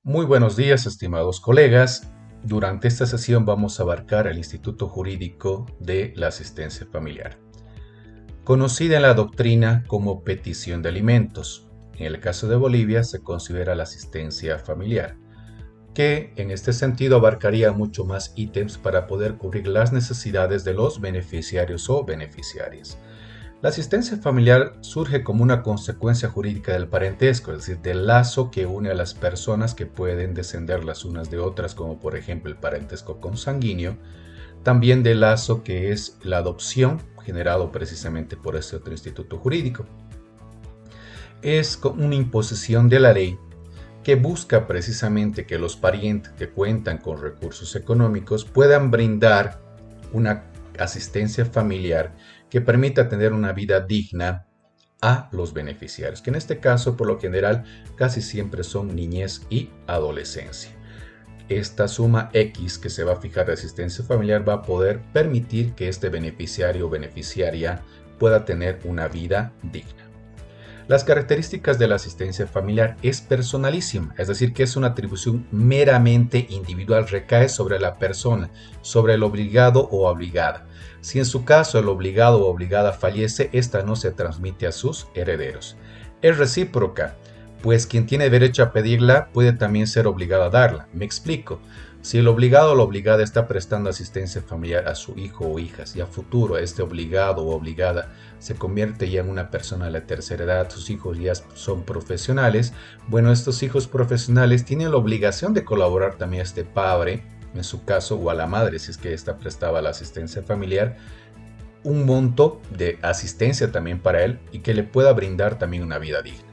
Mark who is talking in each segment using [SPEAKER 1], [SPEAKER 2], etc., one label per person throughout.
[SPEAKER 1] Muy buenos días, estimados colegas. Durante esta sesión vamos a abarcar el Instituto Jurídico de la Asistencia Familiar, conocida en la doctrina como petición de alimentos. En el caso de Bolivia se considera la asistencia familiar, que en este sentido abarcaría mucho más ítems para poder cubrir las necesidades de los beneficiarios o beneficiarias. La asistencia familiar surge como una consecuencia jurídica del parentesco, es decir, del lazo que une a las personas que pueden descender las unas de otras, como por ejemplo el parentesco consanguíneo, también del lazo que es la adopción, generado precisamente por este otro instituto jurídico. Es una imposición de la ley que busca precisamente que los parientes que cuentan con recursos económicos puedan brindar una asistencia familiar que permita tener una vida digna a los beneficiarios, que en este caso por lo general casi siempre son niñez y adolescencia. Esta suma X que se va a fijar de asistencia familiar va a poder permitir que este beneficiario o beneficiaria pueda tener una vida digna. Las características de la asistencia familiar es personalísima, es decir, que es una atribución meramente individual, recae sobre la persona, sobre el obligado o obligada. Si en su caso el obligado o obligada fallece, esta no se transmite a sus herederos. Es recíproca, pues quien tiene derecho a pedirla puede también ser obligado a darla. Me explico. Si el obligado o la obligada está prestando asistencia familiar a su hijo o hijas y a futuro este obligado o obligada se convierte ya en una persona de la tercera edad, sus hijos ya son profesionales, bueno, estos hijos profesionales tienen la obligación de colaborar también a este padre, en su caso, o a la madre, si es que ésta prestaba la asistencia familiar, un monto de asistencia también para él y que le pueda brindar también una vida digna.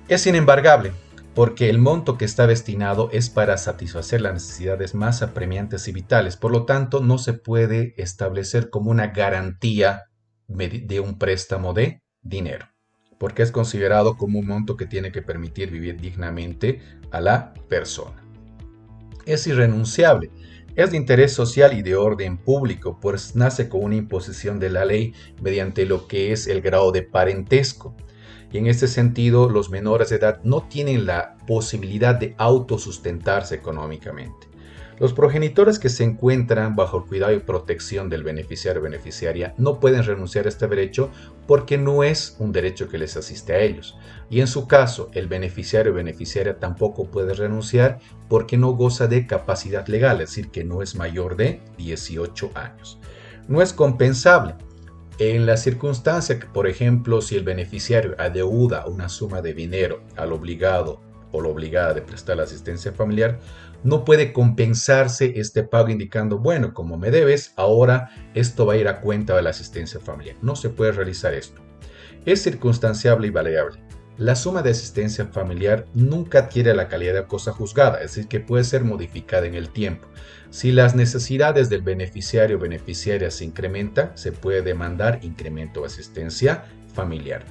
[SPEAKER 1] Es inembargable, porque el monto que está destinado es para satisfacer las necesidades más apremiantes y vitales. Por lo tanto, no se puede establecer como una garantía de un préstamo de dinero, porque es considerado como un monto que tiene que permitir vivir dignamente a la persona. Es irrenunciable, es de interés social y de orden público, pues nace con una imposición de la ley mediante lo que es el grado de parentesco. Y en este sentido, los menores de edad no tienen la posibilidad de autosustentarse económicamente. Los progenitores que se encuentran bajo el cuidado y protección del beneficiario o beneficiaria no pueden renunciar a este derecho porque no es un derecho que les asiste a ellos. Y en su caso, el beneficiario o beneficiaria tampoco puede renunciar porque no goza de capacidad legal, es decir, que no es mayor de 18 años. No es compensable. En la circunstancia que, por ejemplo, si el beneficiario adeuda una suma de dinero al obligado o la obligada de prestar la asistencia familiar, no puede compensarse este pago indicando, bueno, como me debes, ahora esto va a ir a cuenta de la asistencia familiar. No se puede realizar esto. Es circunstanciable y variable. La suma de asistencia familiar nunca adquiere la calidad de cosa juzgada, es decir, que puede ser modificada en el tiempo. Si las necesidades del beneficiario o beneficiaria se incrementan, se puede demandar incremento de asistencia familiar.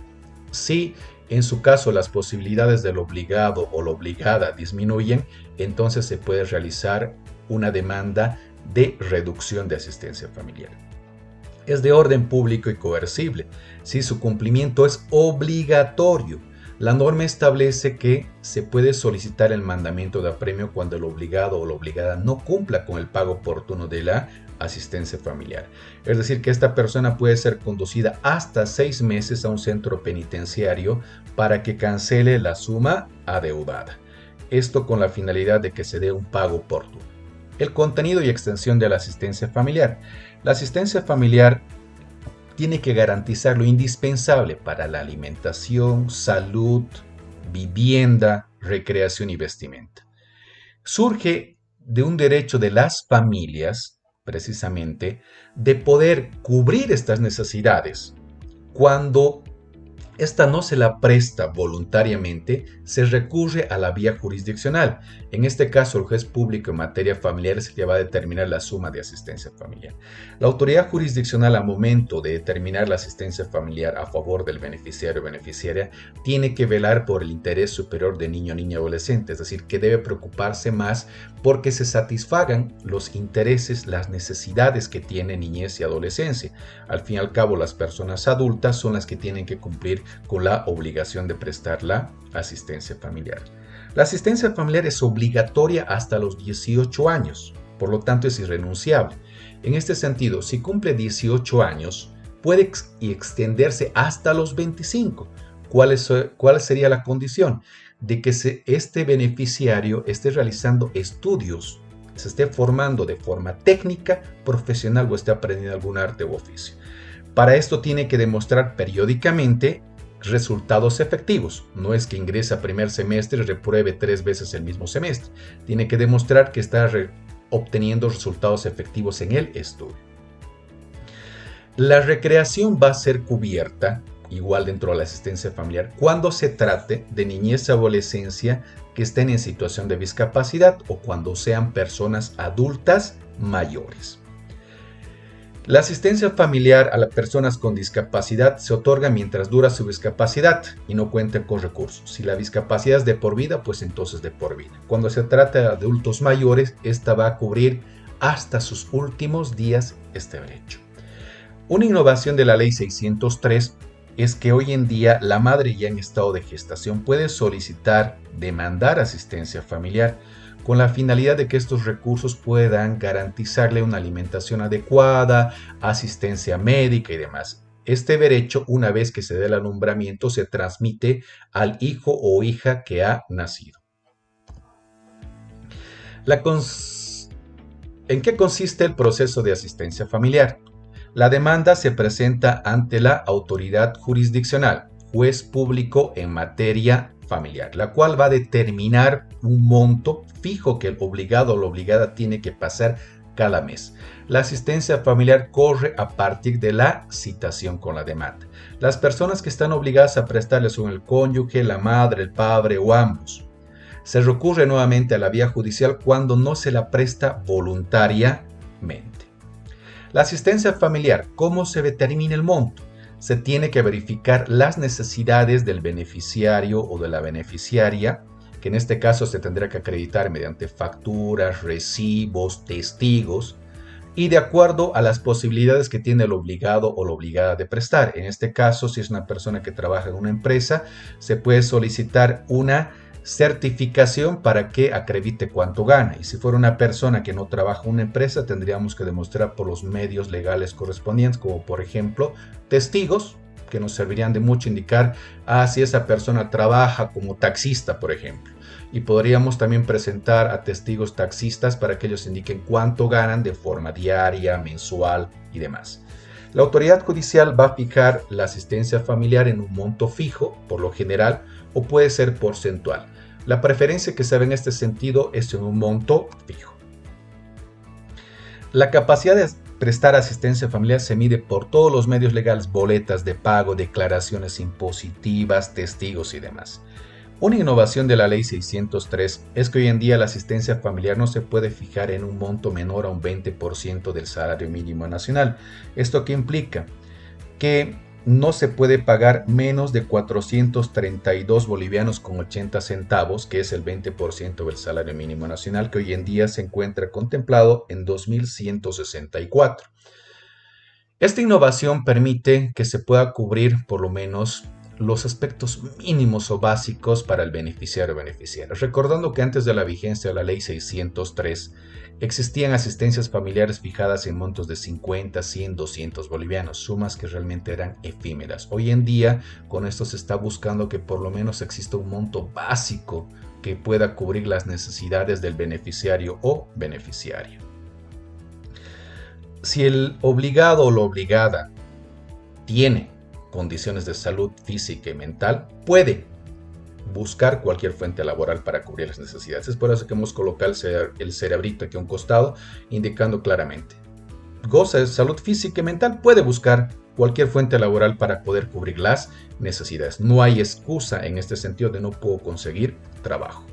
[SPEAKER 1] Si en su caso las posibilidades del obligado o la obligada disminuyen, entonces se puede realizar una demanda de reducción de asistencia familiar. Es de orden público y coercible, si su cumplimiento es obligatorio. La norma establece que se puede solicitar el mandamiento de apremio cuando el obligado o la obligada no cumpla con el pago oportuno de la asistencia familiar. Es decir, que esta persona puede ser conducida hasta 6 meses a un centro penitenciario para que cancele la suma adeudada. Esto con la finalidad de que se dé un pago oportuno. El contenido y extensión de la asistencia familiar. La asistencia familiar tiene que garantizar lo indispensable para la alimentación, salud, vivienda, recreación y vestimenta. Surge de un derecho de las familias, precisamente, de poder cubrir estas necesidades. Cuando esta no se la presta voluntariamente, se recurre a la vía jurisdiccional. En este caso, el juez público en materia familiar es el que va a determinar la suma de asistencia familiar. La autoridad jurisdiccional, al momento de determinar la asistencia familiar a favor del beneficiario o beneficiaria, tiene que velar por el interés superior de niño, niña, adolescente, es decir, que debe preocuparse más porque se satisfagan los intereses, las necesidades que tiene niñez y adolescencia. Al fin y al cabo, las personas adultas son las que tienen que cumplir con la obligación de prestar la asistencia familiar. La asistencia familiar es obligatoria hasta los 18 años, por lo tanto es irrenunciable. En este sentido, si cumple 18 años, puede extenderse hasta los 25. ¿Cuál sería la condición? De que este beneficiario esté realizando estudios, se esté formando de forma técnica, profesional o esté aprendiendo algún arte u oficio. Para esto tiene que demostrar periódicamente resultados efectivos. No es que ingrese a primer semestre y repruebe 3 veces el mismo semestre. Tiene que demostrar que está obteniendo resultados efectivos en el estudio. La recreación va a ser cubierta, igual dentro de la asistencia familiar, cuando se trate de niñez y adolescencia que estén en situación de discapacidad o cuando sean personas adultas mayores. La asistencia familiar a las personas con discapacidad se otorga mientras dura su discapacidad y no cuenten con recursos. Si la discapacidad es de por vida, pues entonces de por vida. Cuando se trata de adultos mayores, esta va a cubrir hasta sus últimos días este derecho. Una innovación de la Ley 603 es que hoy en día la madre ya en estado de gestación puede solicitar, demandar asistencia familiar con la finalidad de que estos recursos puedan garantizarle una alimentación adecuada, asistencia médica y demás. Este derecho, una vez que se dé el alumbramiento, se transmite al hijo o hija que ha nacido. ¿En qué consiste el proceso de asistencia familiar? La demanda se presenta ante la autoridad jurisdiccional, juez público en materia familiar, la cual va a determinar un monto fijo que el obligado o la obligada tiene que pasar cada mes. La asistencia familiar corre a partir de la citación con la demanda. Las personas que están obligadas a prestarle son el cónyuge, la madre, el padre o ambos. Se recurre nuevamente a la vía judicial cuando no se la presta voluntariamente. La asistencia familiar, ¿cómo se determina el monto? Se tiene que verificar las necesidades del beneficiario o de la beneficiaria, que en este caso se tendrá que acreditar mediante facturas, recibos, testigos, y de acuerdo a las posibilidades que tiene el obligado o la obligada de prestar. En este caso, si es una persona que trabaja en una empresa, se puede solicitar una certificación para que acredite cuánto gana. Y si fuera una persona que no trabaja en una empresa, tendríamos que demostrar por los medios legales correspondientes, como por ejemplo testigos, que nos servirían de mucho indicar si esa persona trabaja como taxista, por ejemplo. Y podríamos también presentar a testigos taxistas para que ellos indiquen cuánto ganan de forma diaria, mensual y demás. La autoridad judicial va a fijar la asistencia familiar en un monto fijo, por lo general, o puede ser porcentual. La preferencia que se ve en este sentido es en un monto fijo. La capacidad de prestar asistencia familiar se mide por todos los medios legales: boletas de pago, declaraciones impositivas, testigos y demás. Una innovación de la Ley 603 es que hoy en día la asistencia familiar no se puede fijar en un monto menor a un 20% del salario mínimo nacional. ¿Esto qué implica? Que no se puede pagar menos de 432 bolivianos con 80 centavos, que es el 20% del salario mínimo nacional, que hoy en día se encuentra contemplado en 2.164. Esta innovación permite que se pueda cubrir por lo menos los aspectos mínimos o básicos para el beneficiario o beneficiaria. Recordando que antes de la vigencia de la Ley 603 existían asistencias familiares fijadas en montos de 50, 100, 200 bolivianos, sumas que realmente eran efímeras. Hoy en día, con esto se está buscando que por lo menos exista un monto básico que pueda cubrir las necesidades del beneficiario o beneficiaria. Si el obligado o la obligada tiene condiciones de salud física y mental, puede buscar cualquier fuente laboral para cubrir las necesidades. Es por eso que hemos colocado el cerebrito aquí a un costado, indicando claramente: goza de salud física y mental, puede buscar cualquier fuente laboral para poder cubrir las necesidades. No hay excusa en este sentido de no puedo conseguir trabajo.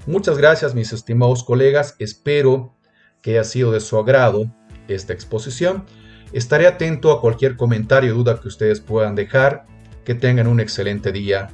[SPEAKER 1] Muchas gracias, mis estimados colegas. Espero que haya sido de su agrado esta exposición. Estaré atento a cualquier comentario o duda que ustedes puedan dejar. Que tengan un excelente día.